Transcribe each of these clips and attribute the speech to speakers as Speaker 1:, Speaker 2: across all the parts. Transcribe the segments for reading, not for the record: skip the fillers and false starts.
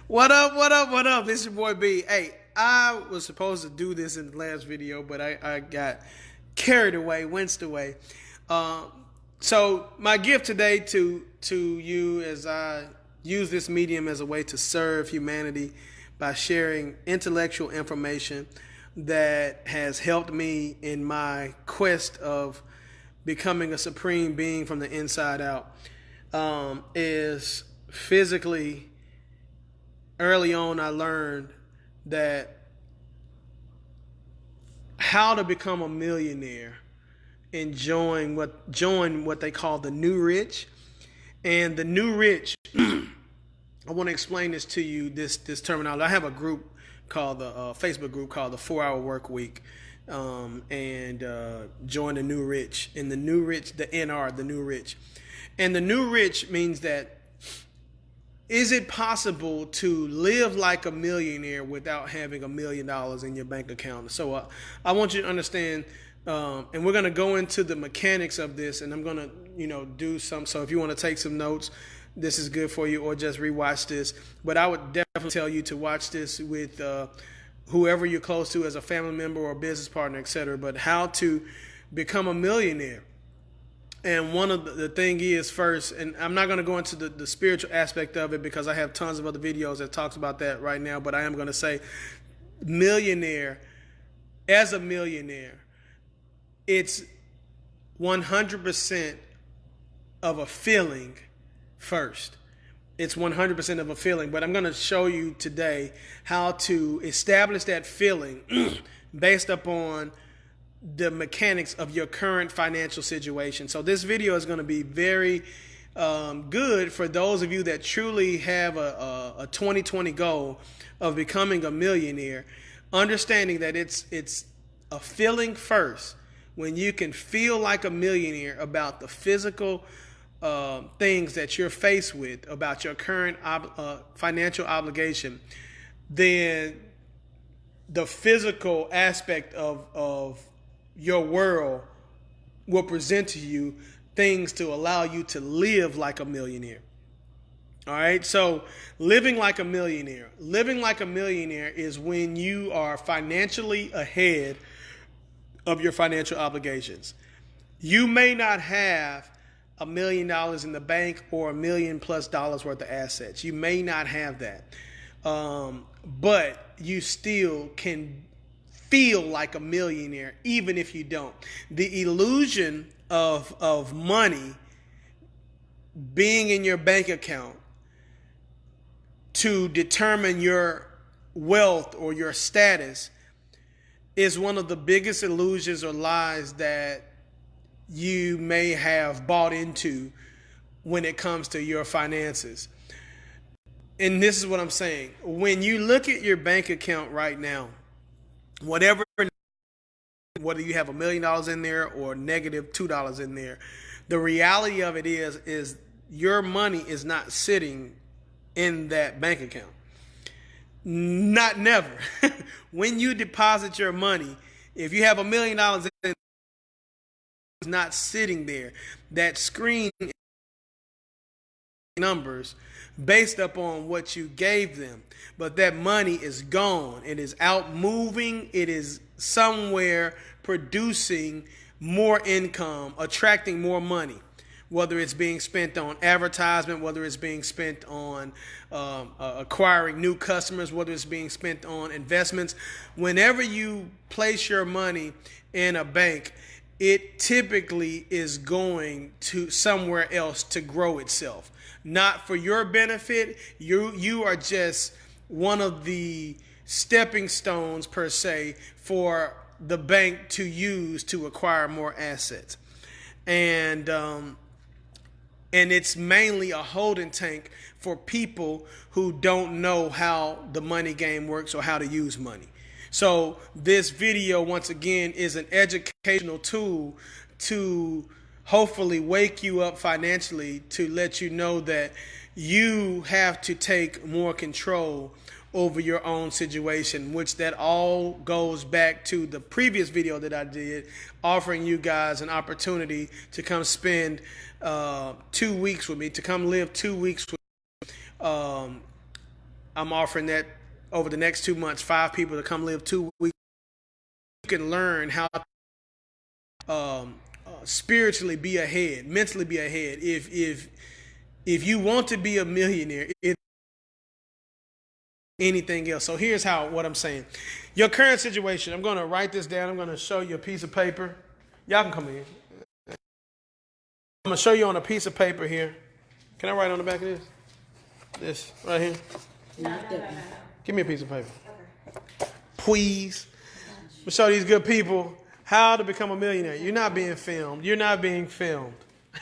Speaker 1: What up, what up, what up? This is your boy B. Hey, I was supposed to do this in the last video, but I got carried away, winced away. Um, so my gift today to you as I use this medium as a way to serve humanity by sharing intellectual information that has helped me in my quest of becoming a supreme being from the inside out, is physically. Early on, I learned that how to become a millionaire, enjoying join what they call the new rich. And the new rich, I want to explain this to you, this terminology. I have a group called the Facebook group called the 4 Hour Work Week, and join the new rich. And the new rich, the NR, the new rich. And the new rich means that is it possible to live like a millionaire without having $1 million in your bank account? So I want you to understand, and we're going to go into the mechanics of this, and I'm going to, do some. So if you want to take some notes, this is good for you, or just rewatch this. But I would definitely tell you to watch this with whoever you're close to as a family member or business partner, etc. But how to become a millionaire. And one of the thing is first, and I'm not going to go into the spiritual aspect of it because I have tons of other videos that talks about that right now, but I am going to say millionaire, as a millionaire, it's 100% of a feeling first. It's 100% of a feeling, but I'm going to show you today how to establish that feeling based upon the mechanics of your current financial situation. So this video is going to be very good for those of you that truly have a 2020 goal of becoming a millionaire, understanding that it's a feeling first. When you can feel like a millionaire about the physical things that you're faced with, about your current financial obligation, then the physical aspect of your world will present to you things to allow you to live like a millionaire. All right. So living like a millionaire is when you are financially ahead of your financial obligations. You may not have $1 million in the bank or $1 million+ worth of assets. You may not have that. But you still can feel like a millionaire even if you don't. The illusion of money being in your bank account to determine your wealth or your status is one of the biggest illusions or lies that you may have bought into when it comes to your finances. And this is what I'm saying. When you look at your bank account right now, whether you have $1 million in there or negative $2 in there, the reality of it is your money is not sitting in that bank account. Not never. When you deposit your money, if you have $1 million in, it's not sitting there. That screen numbers based upon what you gave them, but that money is gone. It is out moving. It is somewhere producing more income, attracting more money, whether it's being spent on advertisement, whether it's being spent on acquiring new customers, whether it's being spent on investments. Whenever you place your money in a bank, it typically is going to somewhere else to grow itself. Not for your benefit. You are just one of the stepping stones per se for the bank to use to acquire more assets. And it's mainly a holding tank for people who don't know how the money game works or how to use money. So this video, once again, is an educational tool to hopefully wake you up financially, to let you know that you have to take more control over your own situation, which that all goes back to the previous video that I did, offering you guys an opportunity to come spend 2 weeks with me, to come live 2 weeks with me. I'm offering that over the next 2 months, 5 people to come live 2 weeks. You can learn how to spiritually be ahead, mentally be ahead. If you want to be a millionaire, it's anything else. So here's what I'm saying. Your current situation, I'm going to write this down. I'm going to show you a piece of paper. Y'all can come in. I'm going to show you on a piece of paper here. Can I write on the back of this? This right here.
Speaker 2: No.
Speaker 1: Give me a piece of paper. Please. I'm going to show these good people how to become a millionaire. You're not being filmed. You're not being filmed.
Speaker 2: You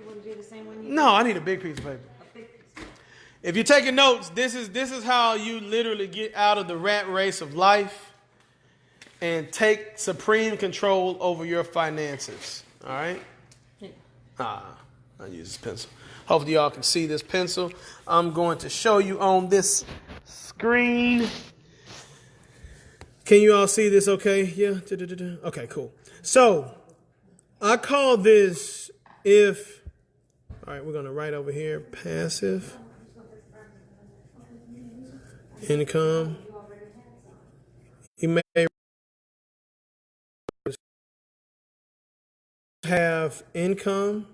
Speaker 2: want to do the same one?
Speaker 1: No, I need a big piece of paper. If you're taking notes, this is how you literally get out of the rat race of life and take supreme control over your finances. All right?
Speaker 2: Yeah.
Speaker 1: I'll use this pencil. Hopefully y'all can see this pencil. I'm going to show you on this screen. Can you all see this okay? Yeah? Okay, cool. So, I call this all right, we're going to write over here, passive income. You may have income,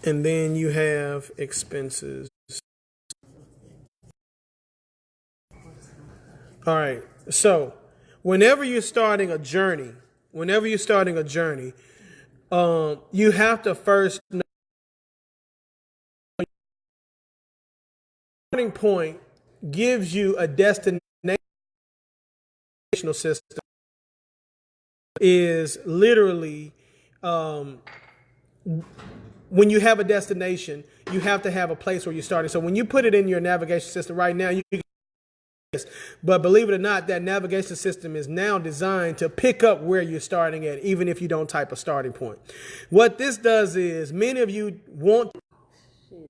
Speaker 1: and then you have expenses. All right, so whenever you're starting a journey, you have to first know the starting point gives you a destination system. Is literally when you have a destination, you have to have a place where you're starting. So when you put it in your navigation system right now, you can, but believe it or not, that navigation system is now designed to pick up where you're starting at, even if you don't type a starting point. What this does is many of you want. All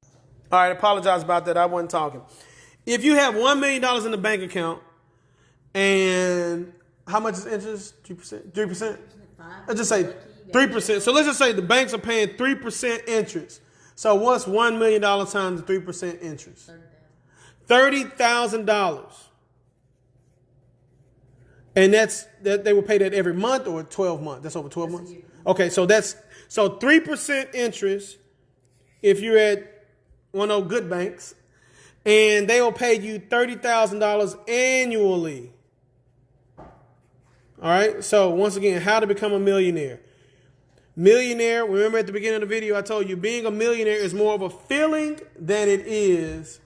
Speaker 1: right, apologize about that. I wasn't talking. If you have $1 million in the bank account, and how much is interest? 2%? 3%? Let's just say 3%. So let's just say the banks are paying 3% interest. So what's $1 million times 3% interest? $30,000. And that they will pay that every month or 12 months? That's over 12 months? Okay, so 3% interest if you're at one of those good banks, and they will pay you $30,000 annually. All right, so once again, how to become a millionaire. Millionaire, remember at the beginning of the video, I told you being a millionaire is more of a feeling than it is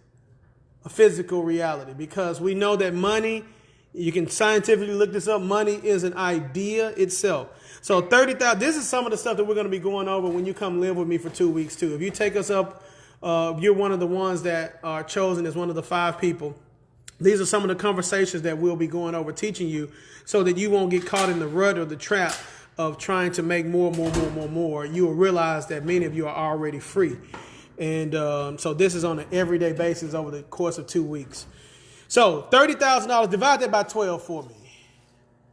Speaker 1: a physical reality, because we know that money, you can scientifically look this up, money is an idea itself. So 30,000, this is some of the stuff that we're going to be going over when you come live with me for 2 weeks too. If you take us up, you're one of the ones that are chosen as one of the 5 people. These are some of the conversations that we'll be going over, teaching you so that you won't get caught in the rut or the trap of trying to make more. You will realize that many of you are already free. And so this is on an everyday basis over the course of 2 weeks. So $30,000, divide that by 12 for me.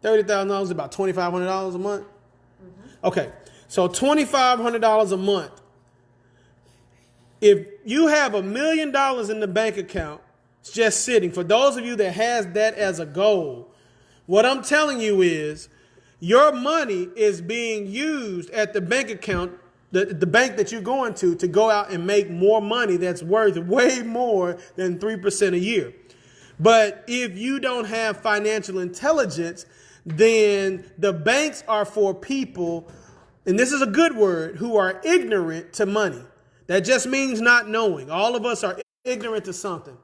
Speaker 1: $30,000 is about $2,500 a month. Mm-hmm. Okay, so $2,500 a month. If you have $1 million in the bank account, it's just sitting. For those of you that has that as a goal, what I'm telling you is your money is being used at the bank account, the bank that you're going to go out and make more money that's worth way more than 3% a year. But if you don't have financial intelligence, then the banks are for people, and this is a good word, who are ignorant to money. That just means not knowing. All of us are ignorant to something.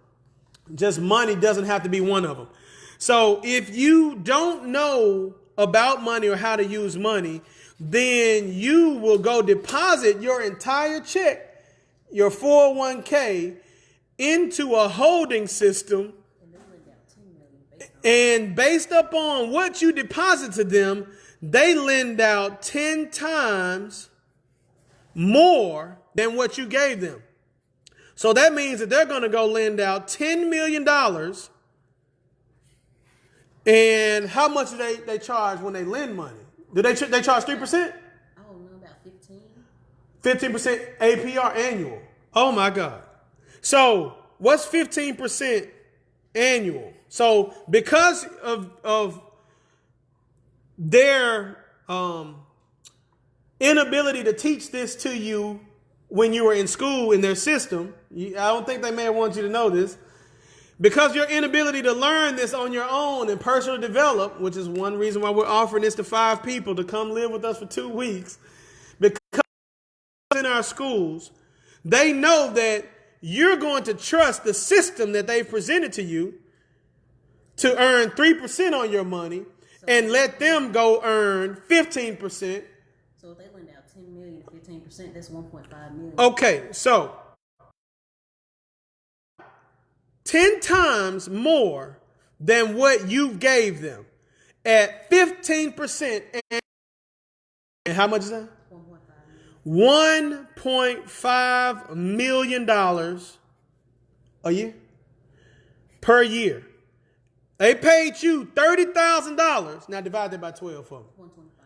Speaker 1: Just money doesn't have to be one of them. So if you don't know about money or how to use money, then you will go deposit your entire check, your 401k, into a holding system. And based upon what you deposit to them, they lend out 10 times more than what you gave them. So that means that they're going to go lend out $10 million. And how much do they charge when they lend money? Do they charge 3%?
Speaker 2: I don't know, about 15.
Speaker 1: 15% APR annual. Oh my God. So what's 15% annual? So because of their inability to teach this to you when you were in school in their system, I don't think they may have wanted you to know this, because your inability to learn this on your own and personally develop, which is one reason why we're offering this to 5 people to come live with us for 2 weeks, because in our schools, they know that you're going to trust the system that they've presented to you to earn 3% on your money and let them go earn 15%.
Speaker 2: So if they lend out $10 million, 15%, that's $1.5 million.
Speaker 1: Okay, so 10 times more than what you gave them at 15%. And how much is that? $1.5 million a year per year. They paid you $30,000. Now divide that by 12 for me.
Speaker 2: 125.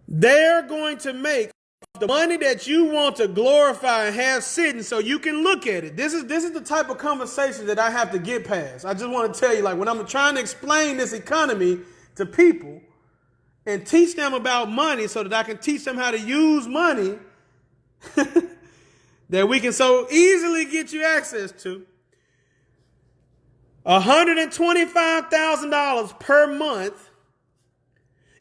Speaker 1: They're going to make the money that you want to glorify and have sitting so you can look at it. This is the type of conversation that I have to get past. I just want to tell you, like, when I'm trying to explain this economy to people and teach them about money so that I can teach them how to use money that we can so easily get you access to. $125,000 per month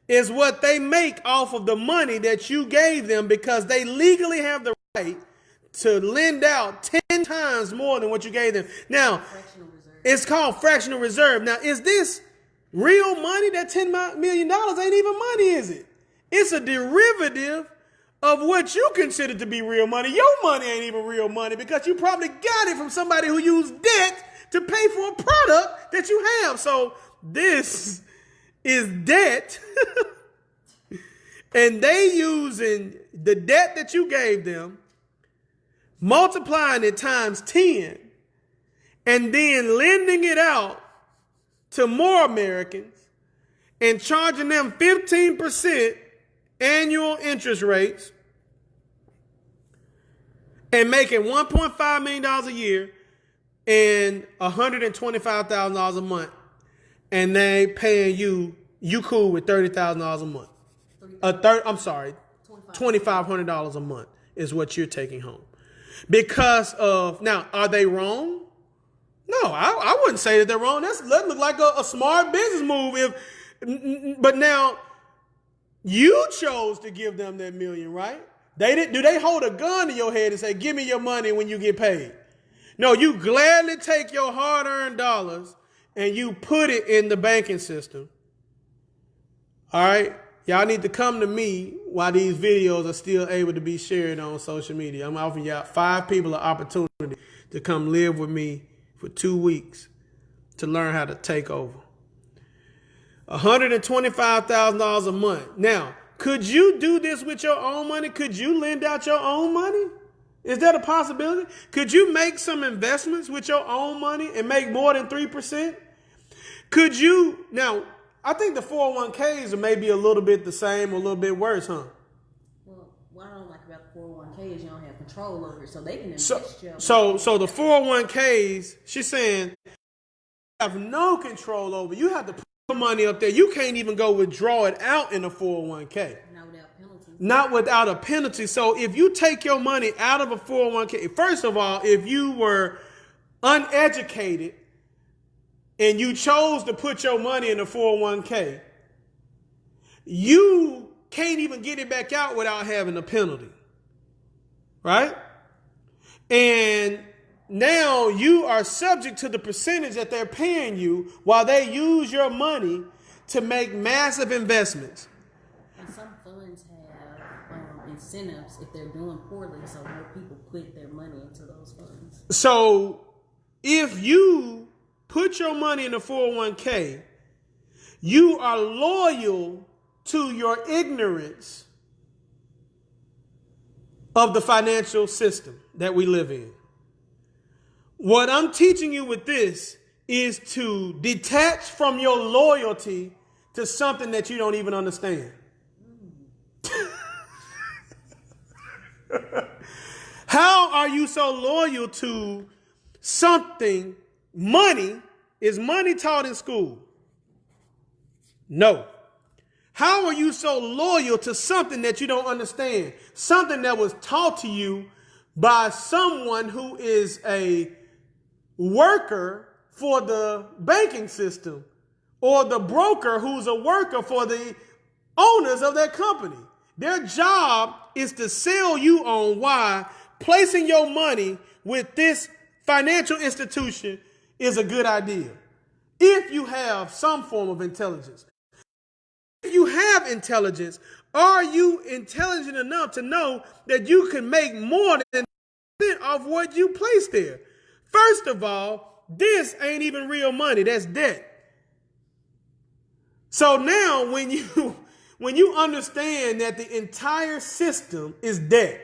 Speaker 1: is what they make off of the money that you gave them, because they legally have the right to lend out 10 times more than what you gave them. Now, it's called fractional reserve. Now, is this real money? That $10 million ain't even money, is it? It's a derivative of what you consider to be real money. Your money ain't even real money because you probably got it from somebody who used debt to pay for a product that you have. So this is debt. And they using the debt that you gave them, multiplying it times 10, and then lending it out to more Americans and charging them 15% annual interest rates and making $1.5 million a year and $125,000 a month. And they paying you cool with $30,000 a month. $2,500 a month is what you're taking home. Because of, now, are they wrong? No, I wouldn't say that they're wrong. That look like a smart business move. But now, you chose to give them that million, right? Do they hold a gun to your head and say, give me your money when you get paid? No, you gladly take your hard-earned dollars and you put it in the banking system. All right? Y'all need to come to me while these videos are still able to be shared on social media. I'm offering y'all 5 people an opportunity to come live with me for 2 weeks to learn how to take over. $125,000 a month. Now, could you do this with your own money? Could you lend out your own money? Is that a possibility? Could you make some investments with your own money and make more than 3%? Could you, now, I think the 401ks are maybe a little bit the same or a little bit worse, huh?
Speaker 2: Well, what I don't like about the 401k is you don't have control over it, so they can invest
Speaker 1: So the 401ks, she's saying, you have no control over. You have to put the money up there. You can't even go withdraw it out in a 401k.
Speaker 2: Not without penalty.
Speaker 1: Not without a penalty. So if you take your money out of a 401k, first of all, if you were uneducated and you chose to put your money in a 401k, you can't even get it back out without having a penalty. Right? And now you are subject to the percentage that they're paying you while they use your money to make massive investments.
Speaker 2: And some funds have incentives if they're doing poorly, so more people put their money into those funds.
Speaker 1: So if you put your money in a 401k, you are loyal to your ignorance of the financial system that we live in. What I'm teaching you with this is to detach from your loyalty to something that you don't even understand. How are you so loyal to something? Money, is money taught in school? No. How are you so loyal to something that you don't understand? Something that was taught to you by someone who is a worker for the banking system, or the broker who's a worker for the owners of that company. Their job is to sell you on why placing your money with this financial institution is a good idea. If you have some form of intelligence. If you have intelligence, are you intelligent enough to know that you can make more than of what you place there? First of all, this ain't even real money. That's debt. So now when you understand that the entire system is debt,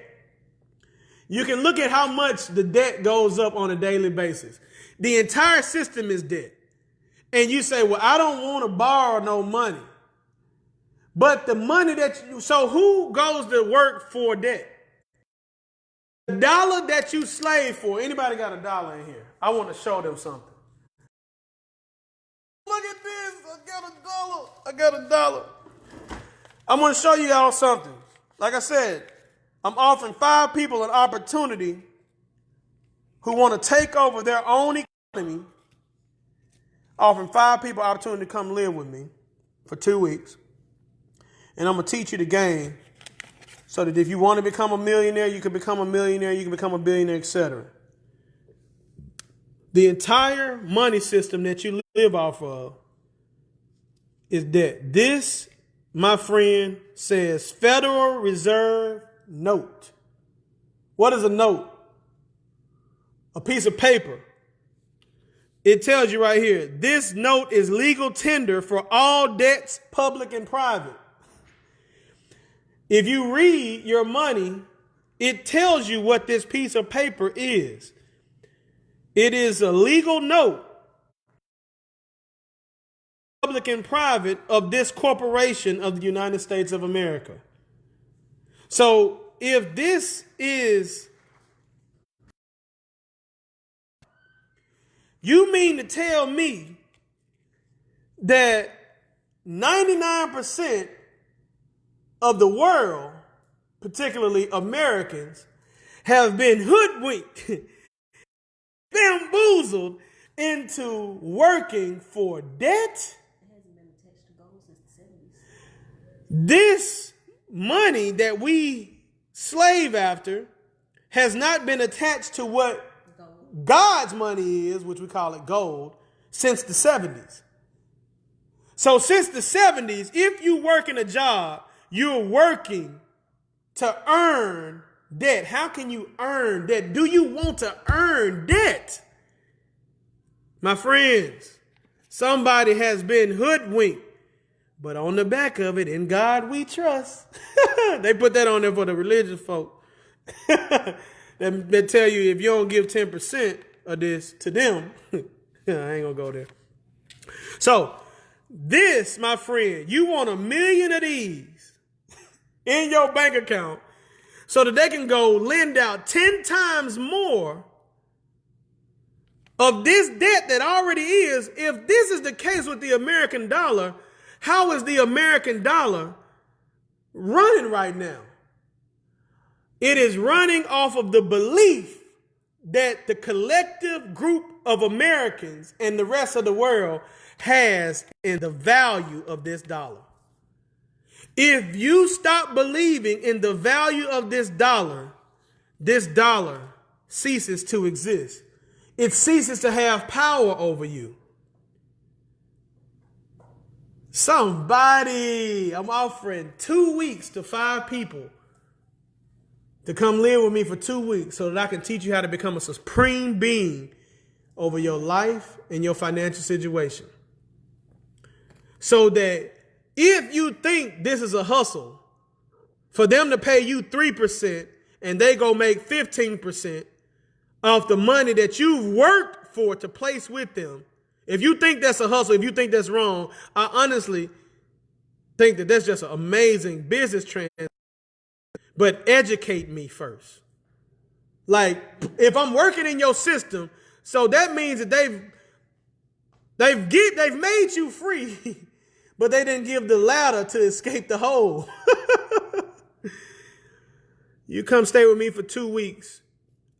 Speaker 1: you can look at how much the debt goes up on a daily basis. The entire system is debt. And you say, well, I don't want to borrow no money. But the money so who goes to work for debt? The dollar that you slave for. Anybody got a dollar in here? I want to show them something. Look at this. I got a dollar. I'm going to show you all something. Like I said, I'm offering 5 people an opportunity who want to take over their own economy. Offering 5 people an opportunity to come live with me for 2 weeks. And I'm going to teach you the game so that if you want to become a millionaire, you can become a millionaire, you can become a billionaire, etc. The entire money system that you live off of is debt. This, my friend, says Federal Reserve note. What is a note? A piece of paper. It tells you right here, this note is legal tender for all debts, public and private. If you read your money, it tells you what this piece of paper is. It is a legal note, public and private, of this corporation of the United States of America. So if this is, you mean to tell me that 99% of the world, particularly Americans, have been hoodwinked, bamboozled into working for debt?
Speaker 2: It hasn't been attached to gold since the 70s.
Speaker 1: This money that we slave after has not been attached to what God's money is, which we call it gold, since the 70s. So since the 70s, if you work in a job, you're working to earn debt. How can you earn debt? Do you want to earn debt? My friends, somebody has been hoodwinked, but on the back of it, in God we trust. They put that on there for the religious folk. They tell you if you don't give 10% of this to them, I ain't gonna go there. So this, my friend, you want 1 million of these in your bank account so that they can go lend out 10 times more of this debt that already is. If this is the case with the American dollar, how is the American dollar running right now? It is running off of the belief that the collective group of Americans and the rest of the world has in the value of this dollar. If you stop believing in the value of this dollar ceases to exist. It ceases to have power over you. Somebody, I'm offering 2 weeks to 5 people to come live with me for 2 weeks so that I can teach you how to become a supreme being over your life and your financial situation. So that if you think this is a hustle, for them to pay you 3% and they go make 15% off the money that you've worked for to place with them, if you think that's a hustle, if you think that's wrong, I honestly think that that's just an amazing business transaction. but educate me first. Like, if I'm working in your system, so that means that they've made you free, but they didn't give the ladder to escape the hole. You come stay with me for 2 weeks.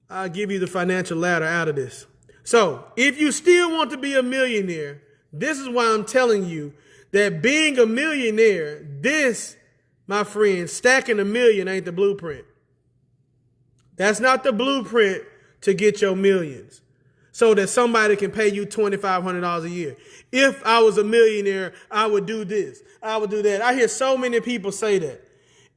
Speaker 1: I'll give you the financial ladder out of this. So if you still want to be a millionaire, this is why I'm telling you that being a millionaire, this, my friend, stacking a million ain't the blueprint. That's not the blueprint to get your millions so that somebody can pay you $2,500 a year. If I was a millionaire, I would do this. I would do that. I hear so many people say that.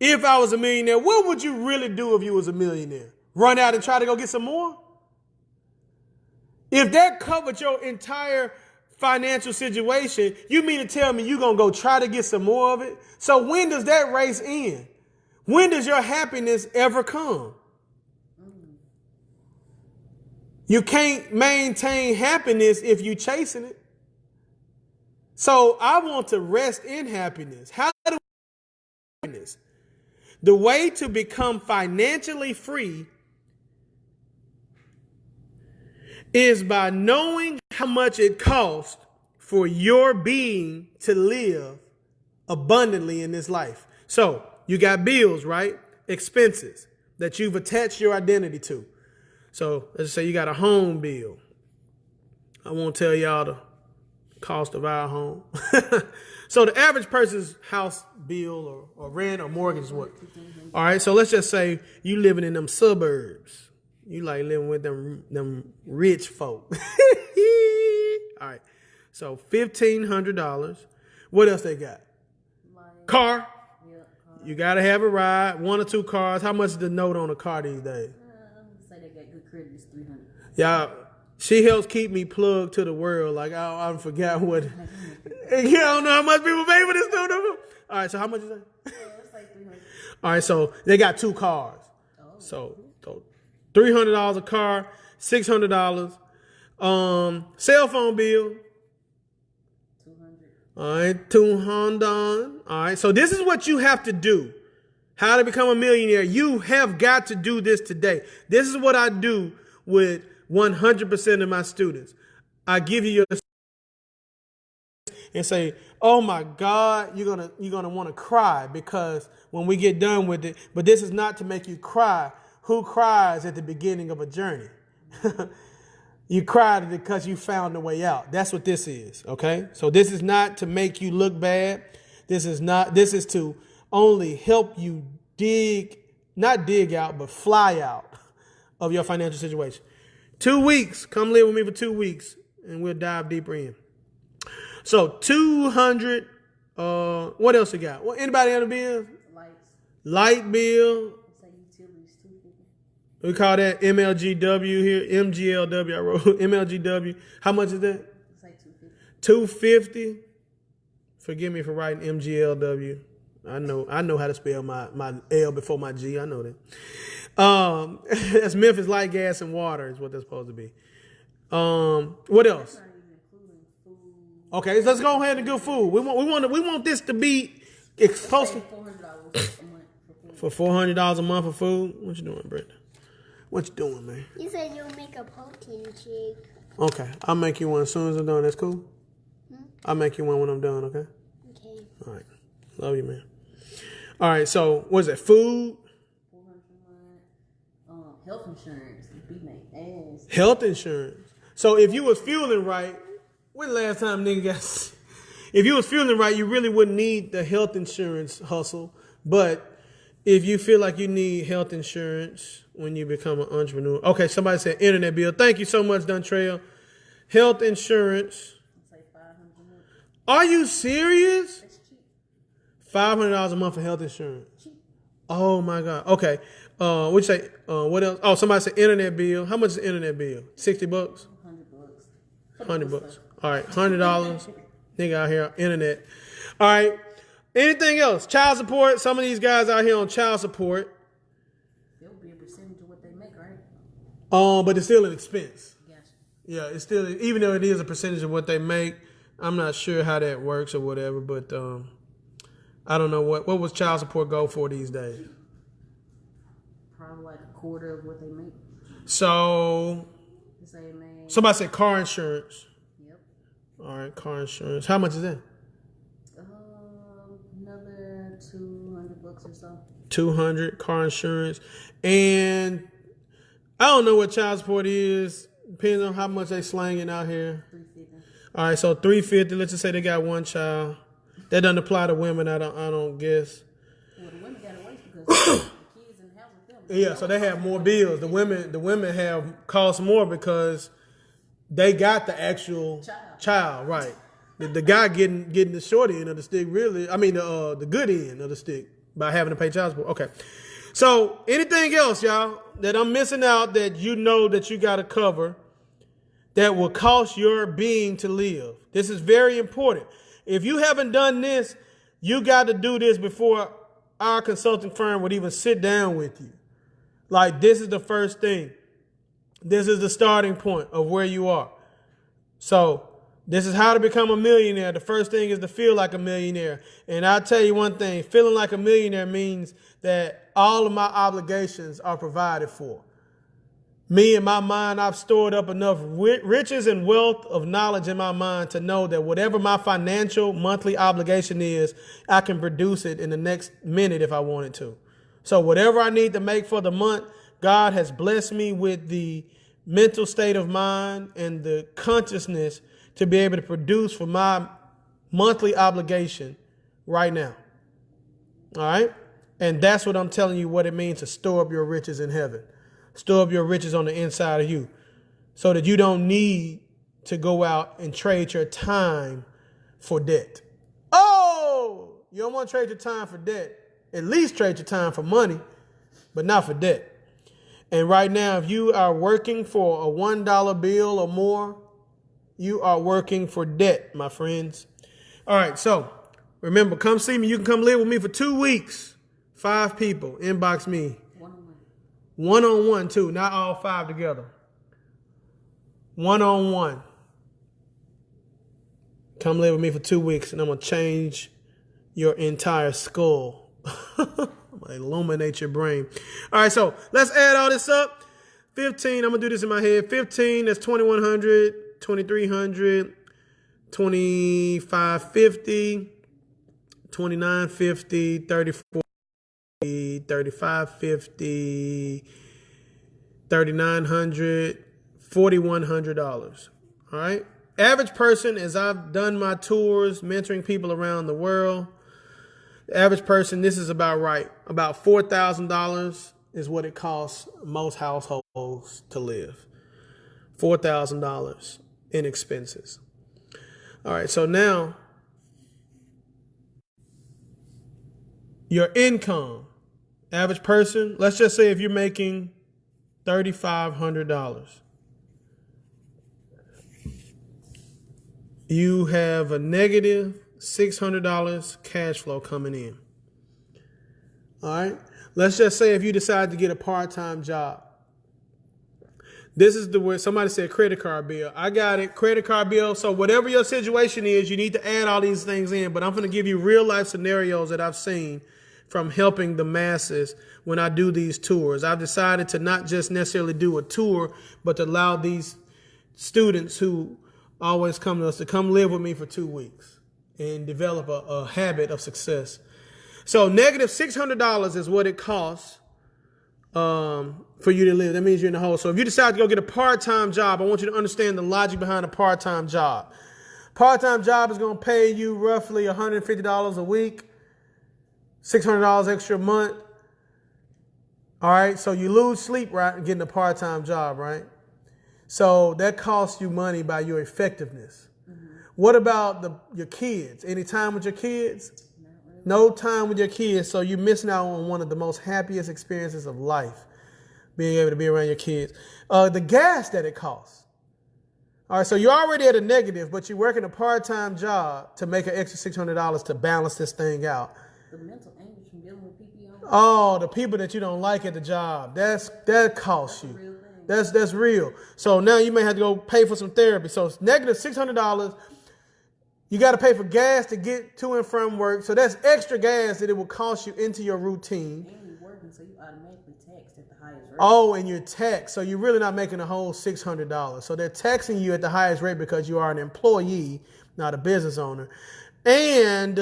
Speaker 1: If I was a millionaire, what would you really do if you was a millionaire? Run out and try to go get some more? If that covered your entire financial situation, you mean to tell me you're going to go try to get some more of it? So when does that race end? When does your happiness ever come? You can't maintain happiness if you're chasing it. So I want to rest in happiness. How do we happiness? The way to become financially free is by knowing how much it costs for your being to live abundantly in this life. So you got bills, right? Expenses that you've attached your identity to. So let's say you got a home bill. I won't tell y'all the cost of our home. So the average person's house bill or rent or mortgage is what? All right, so let's just say you living in them suburbs. You like living with them rich folk. All right, so $1,500. What else they got? Car. You got to have a ride, 1 or 2 cars. How much is the note on a car these days?
Speaker 2: Say they got good credit, it's $300.
Speaker 1: Yeah, she helps keep me plugged to the world. Like, I forgot what. I don't know how much people pay for this stuff. All right, so how much is that?
Speaker 2: It's like $300.
Speaker 1: All right, so they got 2 cars.
Speaker 2: Oh.
Speaker 1: So $300 a car, $600. Cell phone bill.
Speaker 2: $200.
Speaker 1: All right, $200. All right, so this is what you have to do. How to become a millionaire. You have got to do this today. This is what I do with 100% of my students. I give you your and say, oh my God, you're gonna want to cry because when we get done with it, but this is not to make you cry. Who cries at the beginning of a journey? You cried because you found a way out. That's what this is, okay? So this is not to make you look bad. This is to only help you not dig out, but fly out of your financial situation. 2 weeks, come live with me for 2 weeks and we'll dive deeper in. So 200, what else you got? Well, anybody on the bill?
Speaker 2: Lights.
Speaker 1: Light bill.
Speaker 2: Say utilities, $250.
Speaker 1: We call that MLGW here, MGLW. I wrote MLGW. How much is that?
Speaker 2: It's like
Speaker 1: $250. Forgive me for writing MGLW. I know how to spell my L before my G. I know that. That's Memphis Light, Gas, and Water is what that's supposed to be. What else? Okay, so let's go ahead and do food. We want this to be close to for $400 a month for food. What you doing, Brenda? What you doing, man?
Speaker 3: You said you'll make a protein shake.
Speaker 1: Okay, I'll make you one as soon as I'm done. That's cool? I'll make you one when I'm done, okay?
Speaker 3: Okay.
Speaker 1: All right. Love you, man. All right, so what is it? Food?
Speaker 2: Health insurance. Be my ass.
Speaker 1: Health insurance. So if you was feeling right, when the last time nigga got... If you was feeling right, you really wouldn't need the health insurance hustle. But if you feel like you need health insurance when you become an entrepreneur... Okay, somebody said internet bill. Thank you so much, Dontrell. Health insurance.
Speaker 2: It's like $500 a month.
Speaker 1: Are you serious?
Speaker 2: That's cheap.
Speaker 1: $500 a month for health insurance. Oh my God. Okay. What you say? What else? Oh, somebody said internet bill. How much is the internet bill? $60?
Speaker 2: $100.
Speaker 1: $100. All right. $100. Nigga out here, internet. All right. Anything else? Child support. Some of these guys out here on child support.
Speaker 2: There'll be a percentage of what they make, right?
Speaker 1: But it's still an expense.
Speaker 2: Gotcha.
Speaker 1: Yeah, it's still, even though it is a percentage of what they make, I'm not sure how that works or whatever, but I don't know what was child support go for these days.
Speaker 2: quarter of what they make.
Speaker 1: So
Speaker 2: Say they made.
Speaker 1: somebody said car insurance.
Speaker 2: Yep.
Speaker 1: All right, car insurance. How much is that?
Speaker 2: Another $200 or so.
Speaker 1: 200 car insurance. And I don't know what child support is. Depends on how much they slanging out here.
Speaker 2: $350.
Speaker 1: All right, so $350. Let's just say they got one child. That doesn't apply to women. I don't guess.
Speaker 2: Well, the women got away because the kids in the house with them.
Speaker 1: Yeah, so they have more bills. The women have cost more because they got the actual child, right? The guy getting the short end of the stick, really. I mean, the good end of the stick by having to pay child support. Okay. So anything else, y'all, that I'm missing out that you know that you got to cover that will cost your being to live? This is very important. If you haven't done this, you got to do this before our consulting firm would even sit down with you. Like, this is the first thing. This is the starting point of where you are. So this is how to become a millionaire. The first thing is to feel like a millionaire. And I'll tell you one thing, feeling like a millionaire means that all of my obligations are provided for. Me, in my mind, I've stored up enough riches and wealth of knowledge in my mind to know that whatever my financial monthly obligation is, I can produce it in the next minute if I wanted to. So whatever I need to make for the month, God has blessed me with the mental state of mind and the consciousness to be able to produce for my monthly obligation right now. All right? And that's what I'm telling you what it means to store up your riches in heaven. Store up your riches on the inside of you so that you don't need to go out and trade your time for debt. Oh, you don't want to trade your time for debt. At least trade your time for money, but not for debt. And right now, if you are working for a $1 bill or more, you are working for debt, my friends. All right, so remember, come see me. You can come live with me for 2 weeks. 5 people. Inbox me. One-on-one, too. Not all 5 together. One-on-one. Come live with me for 2 weeks, and I'm going to change your entire skull. I'm going to illuminate your brain. All right, so let's add all this up. 15, I'm going to do this in my head. 15, that's 2,100, 2,300, 2,550, 2,950, 34. 3,550, 3,900, $4,100. All right. Average person, as I've done my tours, mentoring people around the world, the average person, this is about right. About $4,000 is what it costs most households to live. $4,000 in expenses. All right. So now your income. Average person, let's just say if you're making $3,500, you have a negative $600 cash flow coming in. All right. Let's just say if you decide to get a part-time job. This is the word somebody said credit card bill. I got it. Credit card bill. So whatever your situation is, you need to add all these things in. But I'm going to give you real life scenarios that I've seen from helping the masses when I do these tours. I've decided to not just necessarily do a tour, but to allow these students who always come to us to come live with me for 2 weeks and develop a habit of success. So negative $600 is what it costs for you to live. That means you're in the hole. So if you decide to go get a part-time job, I want you to understand the logic behind a part-time job. Part-time job is going to pay you roughly $150 a week. $600 extra a month. All right. So you lose sleep, right? Getting a part-time job, right? So that costs you money by your effectiveness. Mm-hmm. What about your kids? Any time with your kids? Really. No time with your kids. So you're missing out on one of the most happiest experiences of life, being able to be around your kids. The gas that it costs. All right. So you're already at a negative, but you're working a part-time job to make an extra $600 to balance this thing out.
Speaker 2: The mental anguish from dealing with PPO.
Speaker 1: Oh, the people that you don't like at the job. That costs you.
Speaker 2: Real thing.
Speaker 1: That's real. So now you may have to go pay for some therapy. So it's negative $600. You got to pay for gas to get to and from work. So that's extra gas that it will cost you into your routine.
Speaker 2: And you're working, so you automatically taxed at the highest rate.
Speaker 1: Oh, and you're taxed. So you're really not making a whole $600. So they're taxing you at the highest rate because you are an employee, not a business owner. And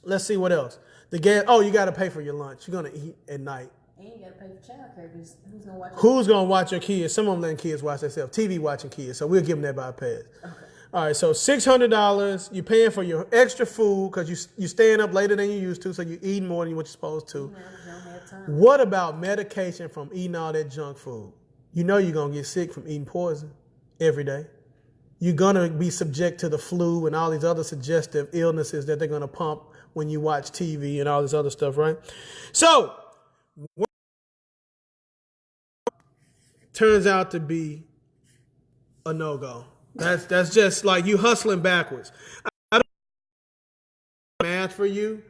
Speaker 1: let's see what else. The gas. Oh, you got to pay for your lunch. You're gonna eat at night.
Speaker 2: And you got to pay for childcare because who's gonna watch?
Speaker 1: Who's gonna watch your kids? Some of them letting kids watch themselves. TV watching kids. So we'll give them that bypass. Okay. All right. So $600. You're paying for your extra food because you staying up later than you used to, so you're eating more than what you're supposed to.
Speaker 2: You don't have time.
Speaker 1: What about medication from eating all that junk food? You know you're gonna get sick from eating poison every day. You're gonna be subject to the flu and all these other suggestive illnesses that they're gonna pump when you watch TV and all this other stuff, right? So turns out to be a no-go. That's just like you hustling backwards. I don't math for you,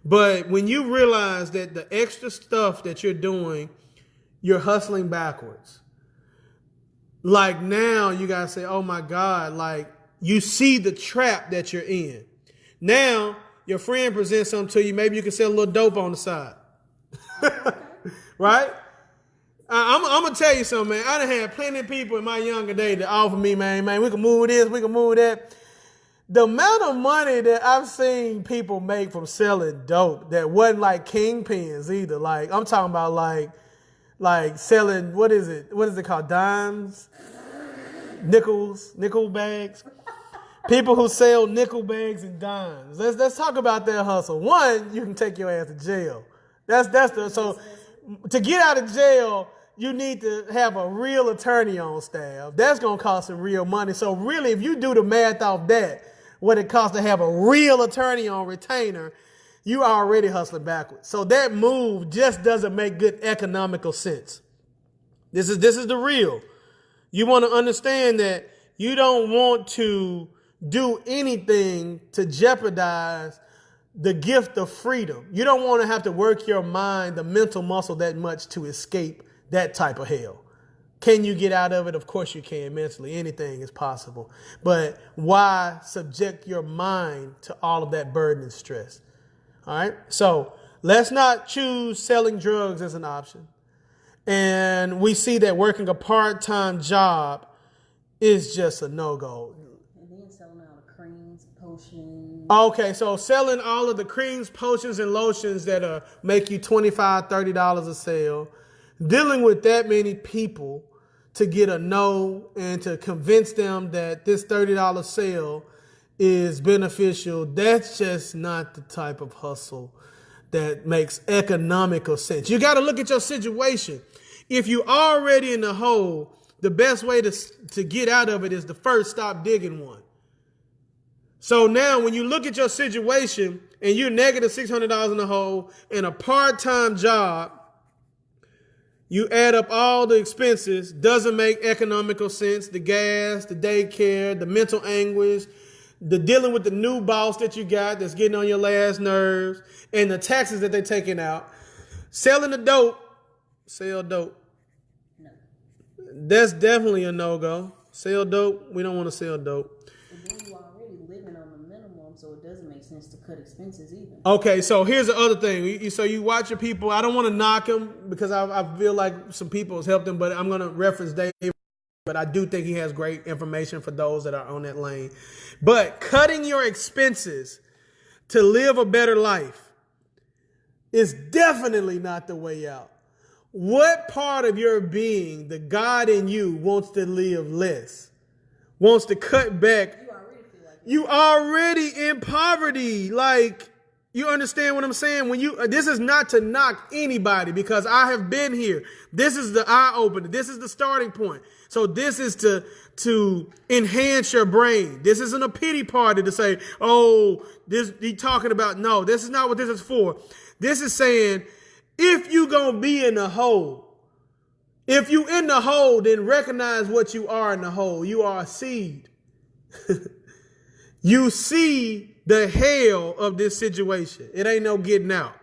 Speaker 1: but when you realize that the extra stuff that you're doing, you're hustling backwards. Like now you gotta say, oh my God, like you see the trap that you're in. Now your friend presents something to you, maybe you can sell a little dope on the side. Right? I'm gonna tell you something, man. I done had plenty of people in my younger days that offer me, man, we can move this, we can move that. The amount of money that I've seen people make from selling dope that wasn't like kingpins either. Like I'm talking about like selling, what is it called? Dimes? Nickel bags. People who sell nickel bags and dimes. Let's talk about their hustle. One, you can take your ass to jail. So to get out of jail, you need to have a real attorney on staff. That's gonna cost some real money. So really, if you do the math off that, what it costs to have a real attorney on retainer, you are already hustling backwards. So that move just doesn't make good economical sense. This is the real. You want to understand that you don't want to do anything to jeopardize the gift of freedom. You don't want to have to work your mind, the mental muscle that much to escape that type of hell. Can you get out of it? Of course you can mentally. Anything is possible. But why subject your mind to all of that burden and stress? All right. So let's not choose selling drugs as an option. And we see that working a part-time job is just a no-go.
Speaker 2: And then selling all the creams, potions.
Speaker 1: Okay, so selling all of the creams, potions, and lotions that make you $25, $30 a sale, dealing with that many people to get a no and to convince them that this $30 sale is beneficial, that's just not the type of hustle that makes economical sense. You got to look at your situation. If you're already in the hole, the best way to get out of it is to first stop digging one. So now when you look at your situation and you're negative $600 in the hole in a part-time job, you add up all the expenses, doesn't make economical sense. The gas, the daycare, the mental anguish, the dealing with the new boss that you got that's getting on your last nerves, and the taxes that they're taking out. Selling the dope, sell dope.
Speaker 2: No.
Speaker 1: That's definitely a no-go. Sell dope, we don't want to sell dope.
Speaker 2: And then you're already living on the minimum, so it doesn't make sense to cut expenses either.
Speaker 1: Okay, so here's the other thing. So you watch your people. I don't want to knock them because I feel like some people has helped them, but I'm going to reference Dave. But I do think he has great information for those that are on that lane. But cutting your expenses to live a better life is definitely not the way out. What part of your being, the God in you, wants to live less? Wants to cut back? You already in poverty. Like, you understand what I'm saying? This is not to knock anybody because I have been here. This is the eye opener. This is the starting point. So this is to enhance your brain. This isn't a pity party to say, oh, this you talking about. No, this is not what this is for. This is saying, if you gonna be in the hole, if you in the hole, then recognize what you are in the hole. You are a seed. You see the hell of this situation. It ain't no getting out.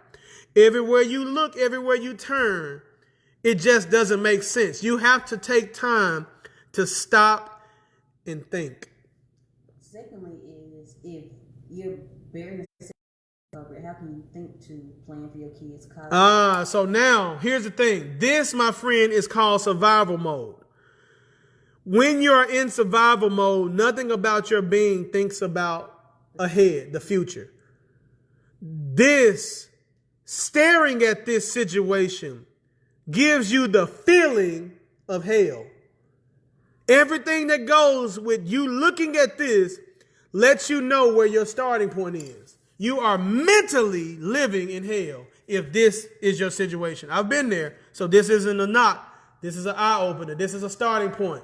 Speaker 1: Everywhere you look, everywhere you turn, it just doesn't make sense. You have to take time to stop and think.
Speaker 2: Secondly is if you're bearing How can you think to plan for your kids' college?
Speaker 1: So now here's the thing. This, my friend, is called survival mode. When you're in survival mode, nothing about your being thinks about ahead, the future. This, staring at this situation, gives you the feeling of hell. Everything that goes with you looking at this lets you know where your starting point is. You are mentally living in hell if this is your situation. I've been there, so this isn't a knock. This is an eye-opener. This is a starting point.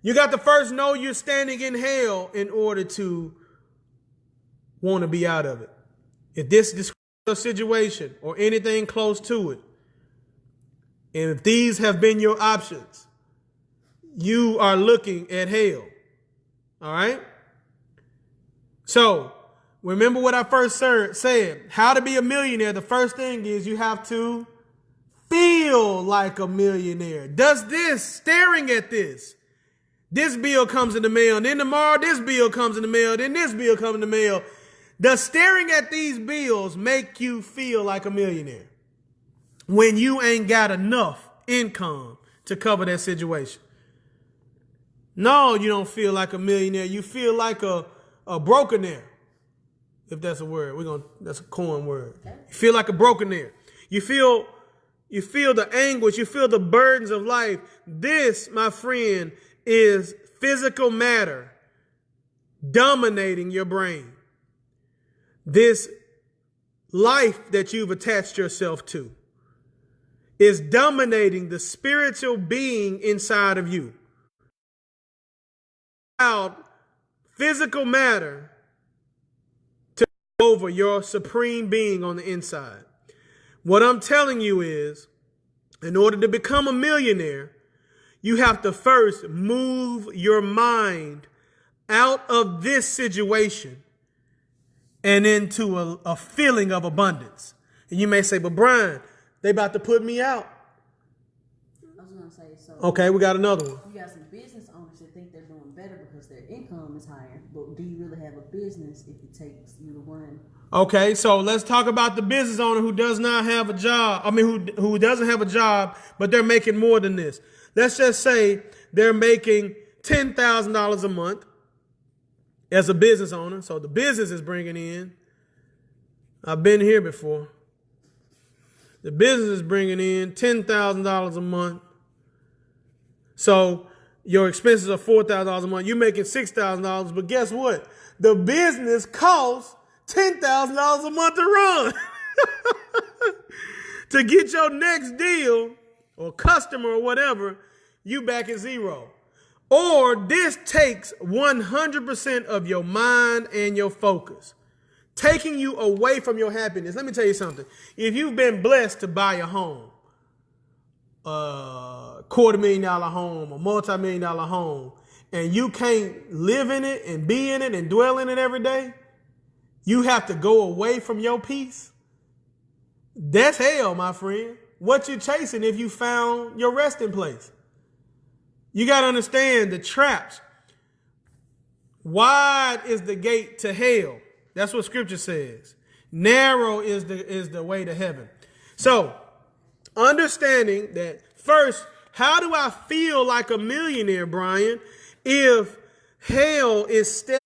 Speaker 1: You got to first know you're standing in hell in order to want to be out of it. If this describes your situation or anything close to it, and if these have been your options, you are looking at hell. All right? So, remember what I first said. How to be a millionaire. The first thing is you have to feel like a millionaire. Does this, staring at this bill comes in the mail, and then tomorrow this bill comes in the mail, then this bill comes in the mail. Does staring at these bills make you feel like a millionaire when you ain't got enough income to cover that situation? No, you don't feel like a millionaire. You feel like a brokenaire, if that's a word. That's a corn word. You feel like a brokenaire. You feel the anguish. You feel the burdens of life. This, my friend, is physical matter dominating your brain. This life that you've attached yourself to is dominating the spiritual being inside of you. Allowed physical matter to take over your supreme being on the inside. What I'm telling you is, in order to become a millionaire, you have to first move your mind out of this situation and into a feeling of abundance. And you may say, but Brian, they about to put me out.
Speaker 2: I was going to say, so.
Speaker 1: Okay, we got another one.
Speaker 2: You got some business owners that think they're doing better because their income is higher. But do you really have a business if it takes you to run?
Speaker 1: Okay, so let's talk about the business owner who does not have a job. Who doesn't have a job, but they're making more than this. Let's just say they're making $10,000 a month as a business owner. So the business is bringing in, I've been here before. The business is bringing in $10,000 a month. So your expenses are $4,000 a month. You're making $6,000, but guess what? The business costs $10,000 a month to run. To get your next deal or customer or whatever, you back at zero. Or this takes 100% of your mind and your focus, taking you away from your happiness. Let me tell you something. If you've been blessed to buy a home, a $250,000 home, a multi-million-dollar home, and you can't live in it and be in it and dwell in it every day, you have to go away from your peace. That's hell, my friend. What you chasing if you found your resting place? You got to understand the traps. Wide is the gate to hell. That's what scripture says. Narrow is the way to heaven. So, understanding that first, how do I feel like a millionaire, Brian, if hell is still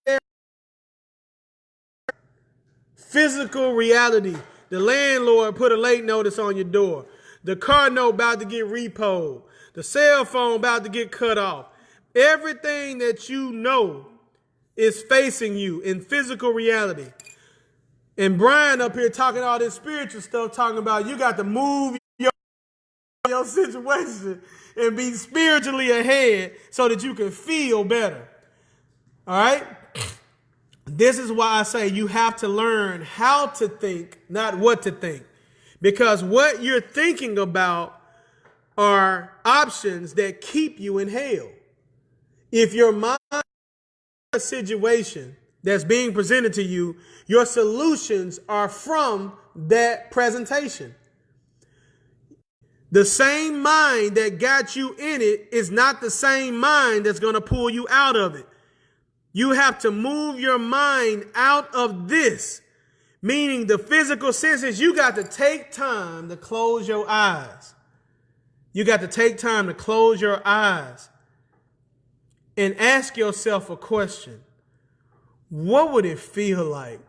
Speaker 1: physical reality? The landlord put a late notice on your door. The car note about to get repoed. The cell phone about to get cut off. Everything that you know is facing you in physical reality. And Brian up here talking all this spiritual stuff, talking about you got to move your situation and be spiritually ahead so that you can feel better. All right? This is why I say you have to learn how to think, not what to think. Because what you're thinking about are options that keep you in hell. If your mind is a situation that's being presented to you, your solutions are from that presentation. The same mind that got you in it is not the same mind that's going to pull you out of it. You have to move your mind out of this, Meaning the physical senses, you got to take time to close your eyes. You got to take time to close your eyes and ask yourself a question. What would it feel like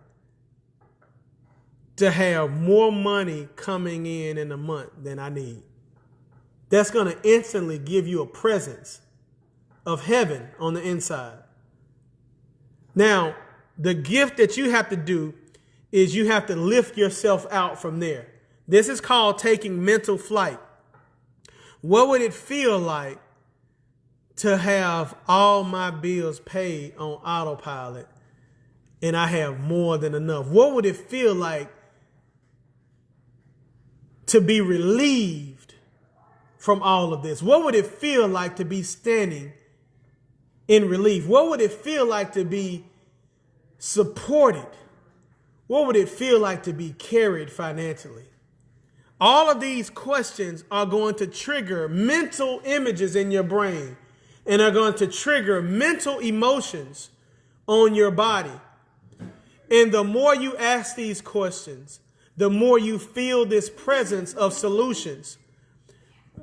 Speaker 1: to have more money coming in a month than I need? That's going to instantly give you a presence of heaven on the inside. Now, the gift that you have to do is you have to lift yourself out from there. This is called taking mental flight. What would it feel like to have all my bills paid on autopilot and I have more than enough? What would it feel like to be relieved from all of this? What would it feel like to be standing in relief? What would it feel like to be supported? What would it feel like to be carried financially? All of these questions are going to trigger mental images in your brain and are going to trigger mental emotions on your body. And the more you ask these questions, the more you feel this presence of solutions.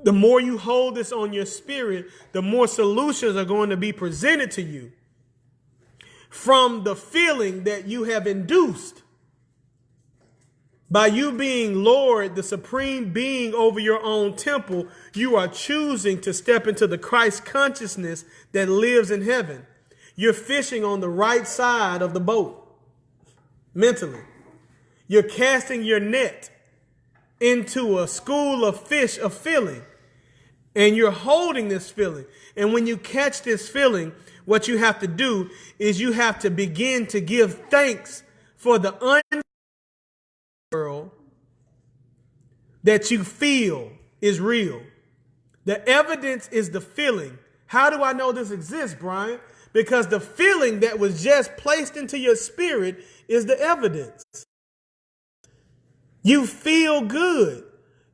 Speaker 1: The more you hold this on your spirit, the more solutions are going to be presented to you from the feeling that you have induced by you being Lord, the supreme being over your own temple. You are choosing to step into the Christ consciousness that lives in heaven. You're fishing on the right side of the boat mentally. You're casting your net into a school of fish of feeling, and you're holding this feeling. And when you catch this feeling, what you have to do is you have to begin to give thanks for the world that you feel is real. The evidence is the feeling. How do I know this exists, Brian? Because the feeling that was just placed into your spirit is the evidence. You feel good.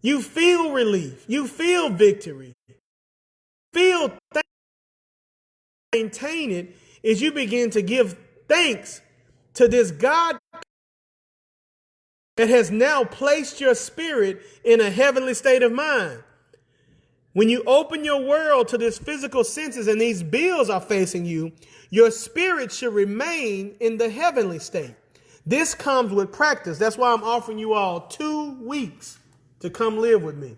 Speaker 1: You feel relief. You feel victory. Feel thanks. Maintain it as you begin to give thanks to this God that has now placed your spirit in a heavenly state of mind. When you open your world to this physical senses and these bills are facing you, your spirit should remain in the heavenly state. This comes with practice. That's why I'm offering you all 2 weeks to come live with me,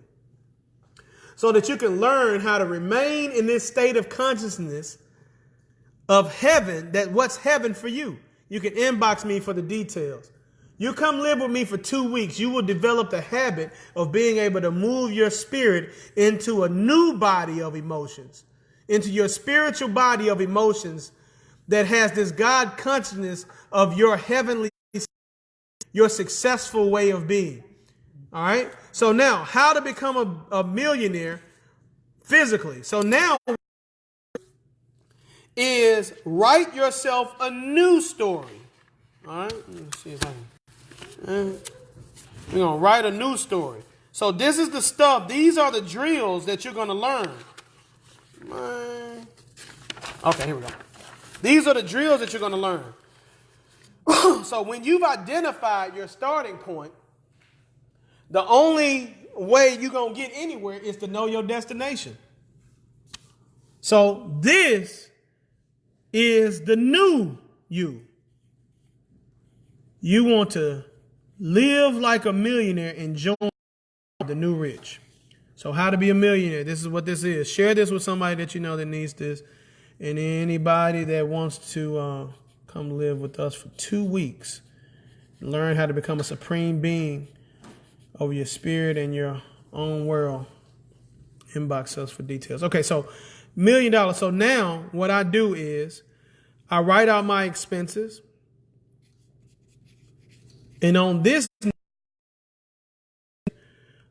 Speaker 1: so that you can learn how to remain in this state of consciousness of heaven, that what's heaven for you. You can inbox me for the details. You come live with me for 2 weeks. You will develop the habit of being able to move your spirit into a new body of emotions, into your spiritual body of emotions that has this God consciousness of your heavenly, your successful way of being. All right. So now, how to become a millionaire physically. So now is write yourself a new story. All right. Let me see if I can. We're going to write a new story. So this is the stuff. These are the drills that you're going to learn. Okay, here we go. These are the drills that you're going to learn. So when you've identified your starting point, the only way you're going to get anywhere is to know your destination. So this is the new you. You want to live like a millionaire and join the new rich. So how to be a millionaire. This is what this is. Share this with somebody that you know that needs this. And anybody that wants to come live with us for 2 weeks. Learn how to become a supreme being over your spirit and your own world. Inbox us for details. Okay, so $1 million. So now what I do is I write out my expenses. And on this,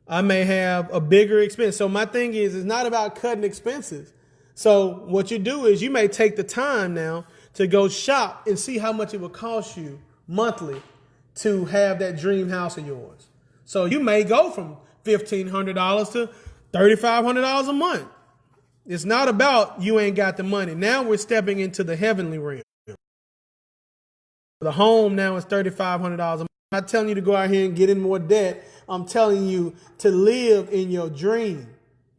Speaker 1: I may have a bigger expense. So my thing is, it's not about cutting expenses. So what you do is you may take the time now to go shop and see how much it would cost you monthly to have that dream house of yours. So you may go from $1,500 to $3,500 a month. It's not about you ain't got the money. Now we're stepping into the heavenly realm. The home now is $3,500 a month. I'm not telling you to go out here and get in more debt. I'm telling you to live in your dream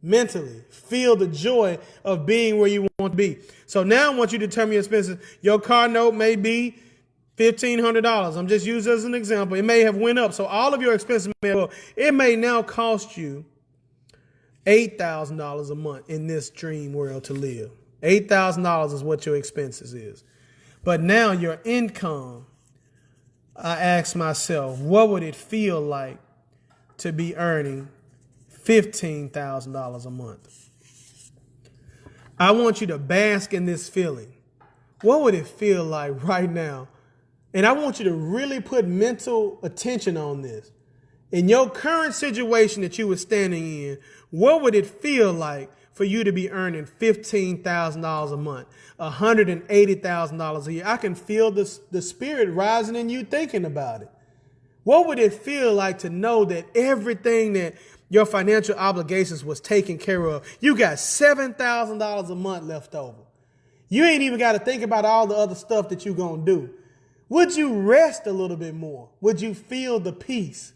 Speaker 1: mentally. Feel the joy of being where you want to be. So now I want you to determine your expenses. Your car note may be $1,500. I'm just using it as an example. It may have went up. So all of your expenses may go. It may now cost you $8,000 a month in this dream world to live. $8,000 is what your expenses is. But now your income, I ask myself, what would it feel like to be earning $15,000 a month? I want you to bask in this feeling. What would it feel like right now? And I want you to really put mental attention on this. In your current situation that you were standing in, what would it feel like for you to be earning $15,000 a month, $180,000 a year? I can feel the spirit rising in you thinking about it. What would it feel like to know that everything that your financial obligations was taken care of, you got $7,000 a month left over? You ain't even got to think about all the other stuff that you're going to do. Would you rest a little bit more? Would you feel the peace?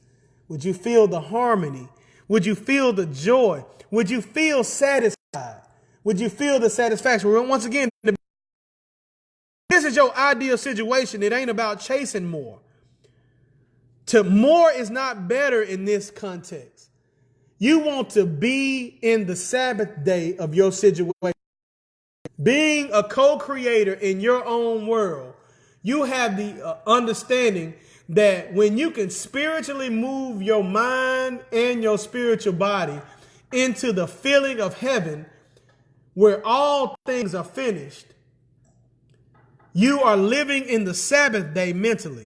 Speaker 1: Would you feel the harmony? Would you feel the joy? Would you feel satisfied? Would you feel the satisfaction? Once again, this is your ideal situation. It ain't about chasing more. More is not better in this context. You want to be in the Sabbath day of your situation. Being a co-creator in your own world, you have the understanding that when you can spiritually move your mind and your spiritual body into the feeling of heaven where all things are finished, you are living in the Sabbath day mentally.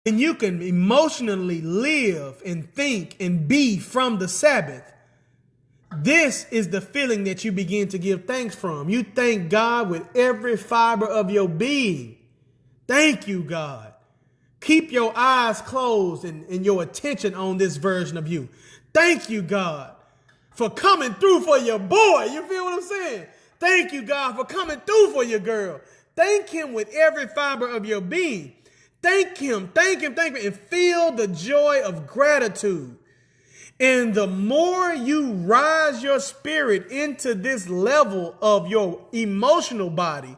Speaker 1: And you can emotionally live and think and be from the Sabbath. This is the feeling that you begin to give thanks from. You thank God with every fiber of your being. Thank you, God. Keep your eyes closed and your attention on this version of you. Thank you, God, for coming through for your boy. You feel what I'm saying? Thank you, God, for coming through for your girl. Thank him with every fiber of your being. Thank him, and feel the joy of gratitude. And the more you rise your spirit into this level of your emotional body,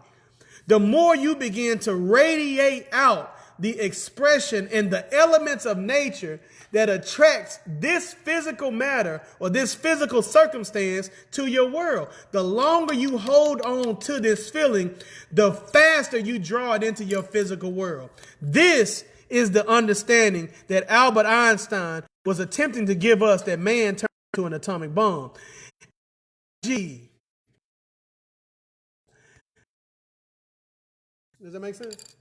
Speaker 1: the more you begin to radiate out the expression and the elements of nature that attracts this physical matter or this physical circumstance to your world. The longer you hold on to this feeling, the faster you draw it into your physical world. This is the understanding that Albert Einstein was attempting to give us, that man turned into an atomic bomb. G. Does that make sense?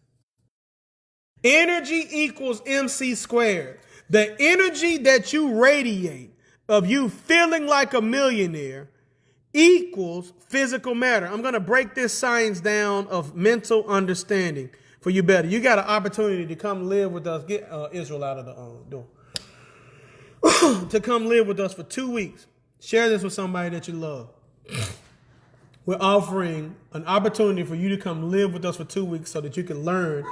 Speaker 1: Energy equals MC squared. The energy that you radiate of you feeling like a millionaire equals physical matter. I'm going to break this science down of mental understanding for you better. You got an opportunity to come live with us. Get Israel out of the door. To come live with us for 2 weeks. Share this with somebody that you love. We're offering an opportunity for you to come live with us for 2 weeks so that you can learn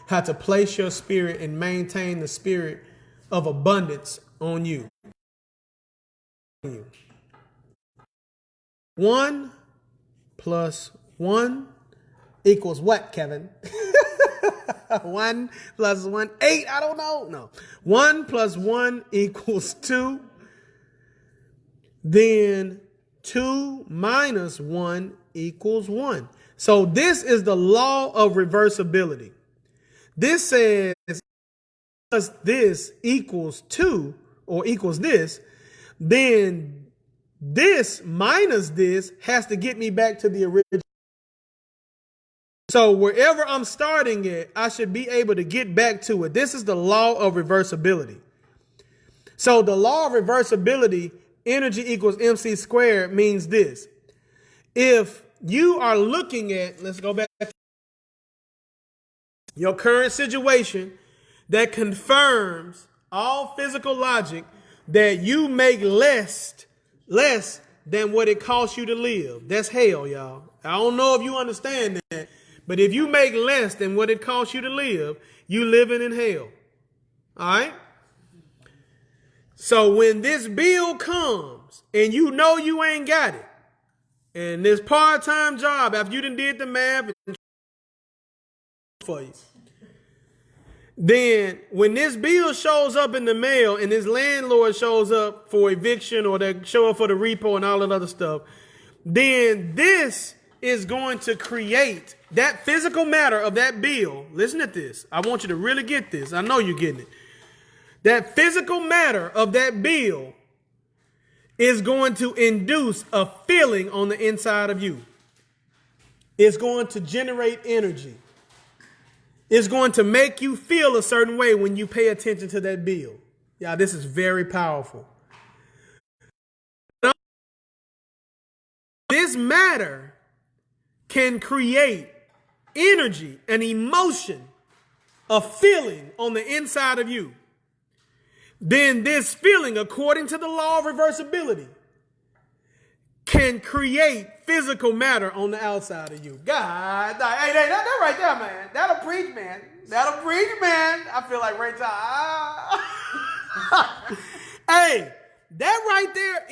Speaker 1: how to place your spirit and maintain the spirit of abundance on you. 1 + 1 equals what, Kevin? 1 + 1, 8, I don't know. No. 1 + 1 equals 2. Then 2 - 1 equals 1. So this is the law of reversibility. This says this equals 2 or equals this, then this minus this has to get me back to the original. So wherever I'm starting at, I should be able to get back to it. This is the law of reversibility. So the law of reversibility, energy equals MC squared, means this. If you are looking at, let's go back to your current situation that confirms all physical logic that you make less than what it costs you to live. That's hell, y'all. I don't know if you understand that, but if you make less than what it costs you to live, you living in hell. All right? So when this bill comes and you know you ain't got it, and this part-time job, after you done did the math for you, then when this bill shows up in the mail and this landlord shows up for eviction or they show up for the repo and all that other stuff, then this is going to create that physical matter of that bill. Listen to this. I want you to really get this. I know you're getting it. That physical matter of that bill is going to induce a feeling on the inside of you. It's going to generate energy. It's going to make you feel a certain way when you pay attention to that bill. Yeah, this is very powerful. This matter can create energy, an emotion, a feeling on the inside of you. Then this feeling, according to the law of reversibility, can create physical matter on the outside of you. God, hey, that right there, man. That'll preach, man. That'll preach, man. I feel like Ray Charles. Hey, that right there,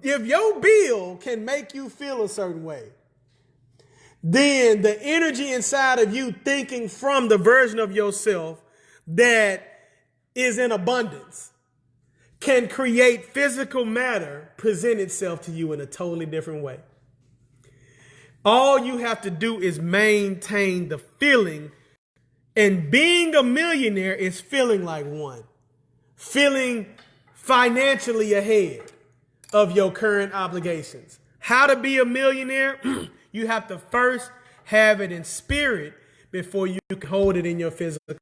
Speaker 1: if your bill can make you feel a certain way, then the energy inside of you thinking from the version of yourself that is in abundance can create physical matter present itself to you in a totally different way. All you have to do is maintain the feeling, and being a millionaire is feeling like one, feeling financially ahead of your current obligations. How to be a millionaire? You have to first have it in spirit before you can hold it in your physical.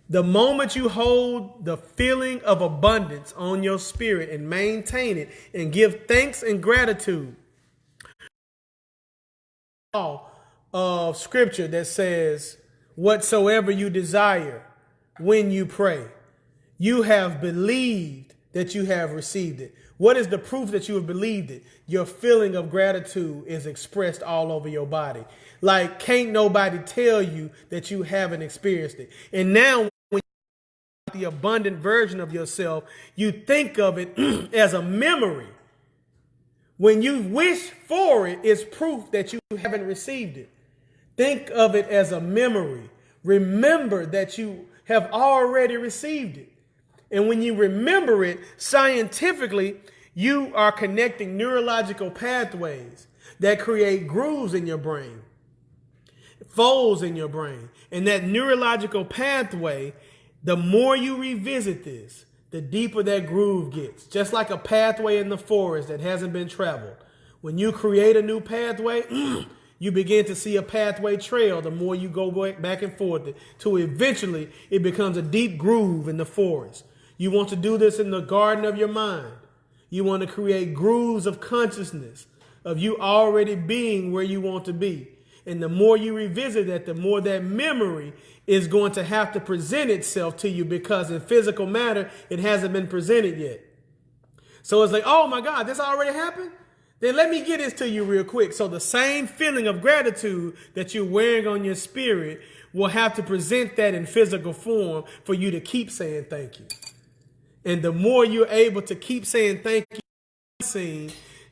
Speaker 1: The moment you hold the feeling of abundance on your spirit and maintain it and give thanks and gratitude of scripture that says, whatsoever you desire when you pray, you have believed that you have received it. What is the proof that you have believed it? Your feeling of gratitude is expressed all over your body. Like, can't nobody tell you that you haven't experienced it. And now, when you the abundant version of yourself, you think of it as a memory. When you wish for it, it's proof that you haven't received it. Think of it as a memory. Remember that you have already received it. And when you remember it, scientifically, you are connecting neurological pathways that create grooves in your brain, folds in your brain. And that neurological pathway, the more you revisit this, the deeper that groove gets. Just like a pathway in the forest that hasn't been traveled. When you create a new pathway, you begin to see a pathway trail the more you go back and forth till eventually it becomes a deep groove in the forest. You want to do this in the garden of your mind. You want to create grooves of consciousness of you already being where you want to be. And the more you revisit that, the more that memory is going to have to present itself to you, because in physical matter, it hasn't been presented yet. So it's like, oh my God, this already happened? Then let me get this to you real quick. So the same feeling of gratitude that you're wearing on your spirit will have to present that in physical form for you to keep saying thank you. And the more you're able to keep saying thank you,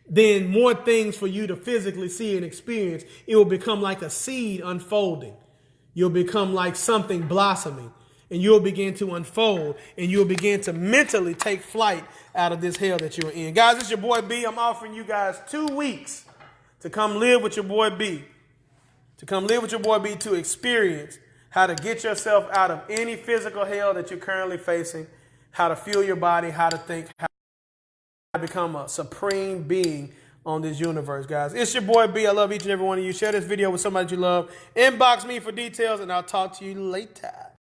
Speaker 1: then more things for you to physically see and experience. It will become like a seed unfolding. You'll become like something blossoming, and you'll begin to unfold, and you'll begin to mentally take flight out of this hell that you're in. Guys, it's your boy B. I'm offering you guys 2 weeks to come live with your boy B. To come live with your boy B, to experience how to get yourself out of any physical hell that you're currently facing, how to feel your body, how to think, how to become a supreme being on this universe, guys. It's your boy B. I love each and every one of you. Share this video with somebody you love. Inbox me for details, and I'll talk to you later.